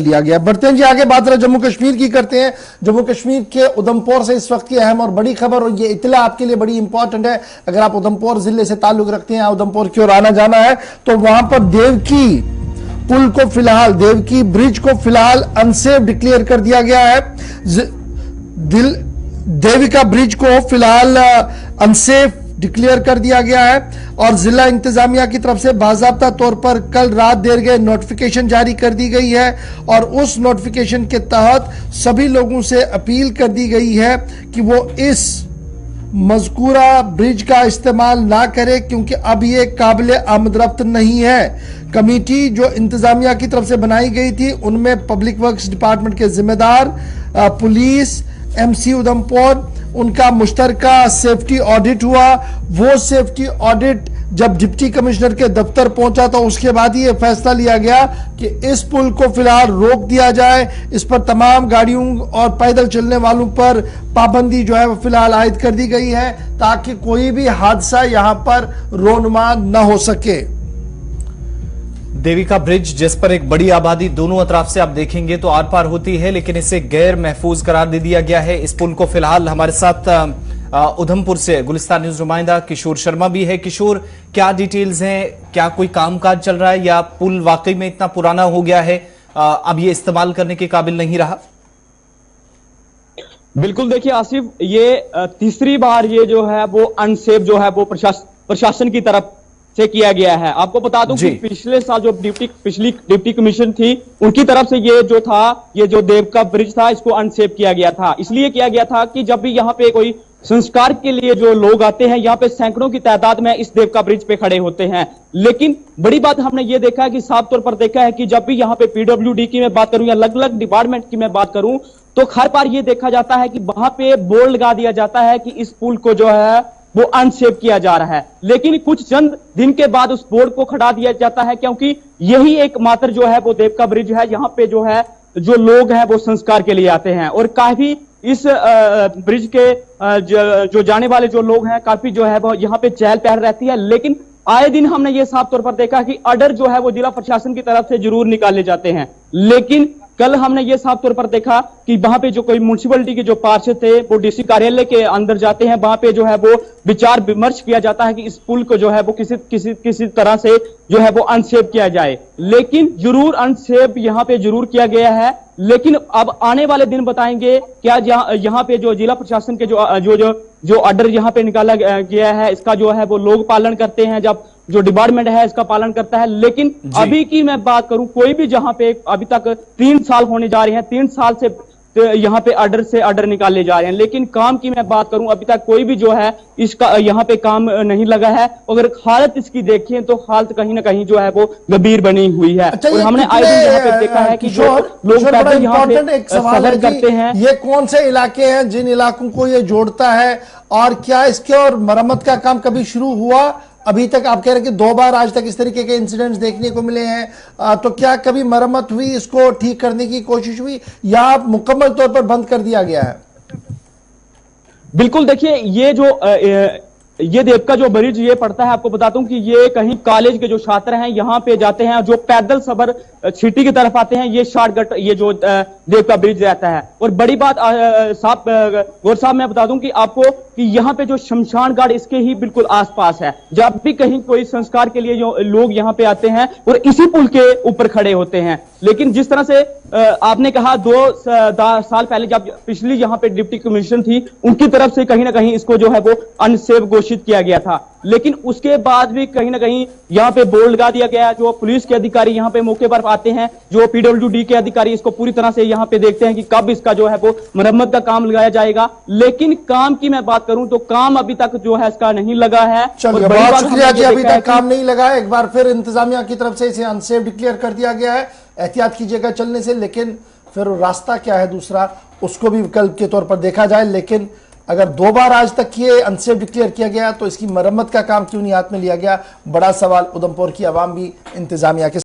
लिया गया। बढ़ते हैं जी आगे, बात जम्मू कश्मीर की करते हैं। जम्मू कश्मीर के उधमपुर से इस वक्त की अहम और बड़ी खबर, और ये इतला आपके लिए बड़ी इंपॉर्टेंट है। अगर आप उधमपुर जिले से ताल्लुक रखते हैं, उधमपुर की ओर आना जाना है, तो वहां पर देवकी पुल को फिलहाल, देवकी ब्रिज को फिलहाल अनसेफ डिक्लेयर कर दिया गया है। देविका ब्रिज को फिलहाल अनसेफ डिक्लेयर कर दिया गया है और जिला इंतजामिया की तरफ से बाकायदा तौर पर कल रात देर गए नोटिफिकेशन जारी कर दी गई है और उस नोटिफिकेशन के तहत सभी लोगों से अपील कर दी गई है कि वो इस मज़कूरा ब्रिज का इस्तेमाल ना करें, क्योंकि अब ये काबिल आमदरफ्त नहीं है। कमेटी जो इंतजामिया की तरफ से बनाई गई थी उनमें पब्लिक वर्क्स डिपार्टमेंट के जिम्मेदार, पुलिस, MC उधमपुर, उनका मुश्तरका सेफ्टी ऑडिट हुआ। वो सेफ्टी ऑडिट जब डिप्टी कमिश्नर के दफ्तर पहुंचा तो उसके बाद ही यह फैसला लिया गया कि इस पुल को फिलहाल रोक दिया जाए। इस पर तमाम गाड़ियों और पैदल चलने वालों पर पाबंदी जो है वो फिलहाल आयद कर दी गई है, ताकि कोई भी हादसा यहां पर रोनुमा न हो सके। देविका ब्रिज, जिस पर एक बड़ी आबादी दोनों अतराफ से आप देखेंगे तो आर पार होती है, लेकिन इसे गैर महफूज करार दे दिया गया है। इस पुल को फिलहाल हमारे साथ उधमपुर से गुलिस्तान न्यूज नुमाइंदा किशोर शर्मा भी है। किशोर, क्या डिटेल्स हैं? क्या कोई कामकाज चल रहा है या पुल वाकई में इतना पुराना हो गया है, अब ये इस्तेमाल करने के काबिल नहीं रहा? बिल्कुल, देखिए आसिफ, ये तीसरी बार ये जो है वो अनसेफ जो है वो प्रशासन की तरफ से किया गया है। आपको बता दूं कि पिछले साल जो पिछली डिप्टी कमीशन थी उनकी तरफ से ये जो था, ये जो देवका ब्रिज था, इसको अनसेफ किया गया था। इसलिए किया गया था कि जब भी यहाँ पे कोई संस्कार के लिए जो लोग आते हैं, यहाँ पे सैकड़ों की तादाद में इस देवका ब्रिज पे खड़े होते हैं। लेकिन बड़ी बात हमने ये देखा है कि साफ तौर पर देखा है कि जब भी यहाँ पे PWD की मैं बात करूं या अलग अलग डिपार्टमेंट की मैं बात करूं, तो हर बार ये देखा जाता है कि वहां पे बोर्ड लगा दिया जाता है कि इस पुल को जो है वो अनसेफ किया जा रहा है। लेकिन कुछ चंद दिन के बाद उस बोर्ड को खड़ा दिया जाता है, क्योंकि यही एकमात्र जो है वो देवका ब्रिज है, यहाँ पे जो है जो लोग हैं वो संस्कार के लिए आते हैं। और काफी इस ब्रिज के जो जाने वाले जो लोग हैं, काफी जो है वो यहाँ पे चहल पहल रहती है। लेकिन आए दिन हमने ये साफ तौर पर देखा कि ऑर्डर जो है वो जिला प्रशासन की तरफ से जरूर निकाले जाते हैं, लेकिन कल हमने ये साफ तौर पर देखा कि वहां पे जो कोई म्युनिसिपैलिटी के जो पार्षद थे वो DC कार्यालय के अंदर जाते हैं, वहां पे जो है वो विचार विमर्श किया जाता है कि इस पुल को जो है वो किसी तरह से जो है वो अनसेफ किया जाए। लेकिन जरूर अनसेफ यहाँ पे जरूर किया गया है, लेकिन अब आने वाले दिन बताएंगे क्या यहाँ पे जो जिला प्रशासन के जो ऑर्डर यहाँ पे निकाला गया है, इसका जो है वो लोग पालन करते हैं, जब जो डिपार्टमेंट है इसका पालन करता है। लेकिन अभी की मैं बात करूं, कोई भी जहां पे अभी तक 3 साल होने जा रहे हैं, 3 साल से यहाँ पे ऑर्डर निकाले जा रहे हैं, लेकिन काम की मैं बात करूं, अभी तक कोई भी जो है इसका यहाँ पे काम नहीं लगा है। अगर हालत इसकी देखें तो हालत कहीं ना कहीं जो है वो गंभीर बनी हुई है। अच्छा, और हमने आए दिन यहाँ पे देखा है कि जो लोग पैदल यहाँ पे सफर करते हैं। ये कौन से इलाके हैं जिन इलाकों को ये जोड़ता है, और क्या इसके और मरम्मत का काम कभी शुरू हुआ? अभी तक आप कह रहे हैं कि 2 बार आज तक इस तरीके के इंसिडेंट्स देखने को मिले हैं, तो क्या कभी मरम्मत हुई, इसको ठीक करने की कोशिश हुई, या मुकम्मल तौर पर बंद कर दिया गया है? बिल्कुल, देखिए ये देवका जो ब्रिज ये पड़ता है, आपको बताता हूं कि ये कहीं कॉलेज के जो छात्र हैं यहाँ पे जाते हैं, जो पैदल सफर सिटी की तरफ आते हैं, ये शॉर्टकट ये जो देवका ब्रिज रहता है। और बड़ी बात गौर साहब मैं बता दूं कि आपको कि यहाँ पे जो शमशान घाट इसके ही बिल्कुल आसपास है। जब भी कहीं कोई संस्कार के लिए जो लोग यहाँ पे आते हैं और इसी पुल के ऊपर खड़े होते हैं। लेकिन जिस तरह से आपने कहा 2 साल पहले जब पिछली यहाँ पे डिप्टी कमीशन थी, उनकी तरफ से कहीं ना कहीं इसको जो है वो अनसेफ घोषित किया गया था, लेकिन उसके बाद भी कहीं ना कहीं यहाँ पे बोर्ड लगा दिया गया। जो पुलिस के अधिकारी यहाँ पे मौके पर आते हैं, जो PWD के अधिकारी इसको पूरी तरह से यहाँ पे देखते हैं कि कब इसका जो है वो मरम्मत का काम लगाया जाएगा। लेकिन काम की मैं बात करूं तो काम अभी तक जो है इसका नहीं लगा है। चलिए, बहुत शुक्रिया जी, अभी तक काम नहीं लगा है। एक बार फिर इंतजामिया की तरफ से इसे अनसेफ डिक्लेयर कर दिया गया है। एहतियात कीजिएगा चलने से, लेकिन फिर रास्ता क्या है दूसरा, उसको भी विकल्प के तौर पर देखा जाए। लेकिन अगर 2 बार आज तक ये अनसेफ डिक्लेयर किया गया तो इसकी मरम्मत का काम क्यों नहीं हाथ में लिया गया? बड़ा सवाल उधमपुर की आवाम भी इंतजामिया के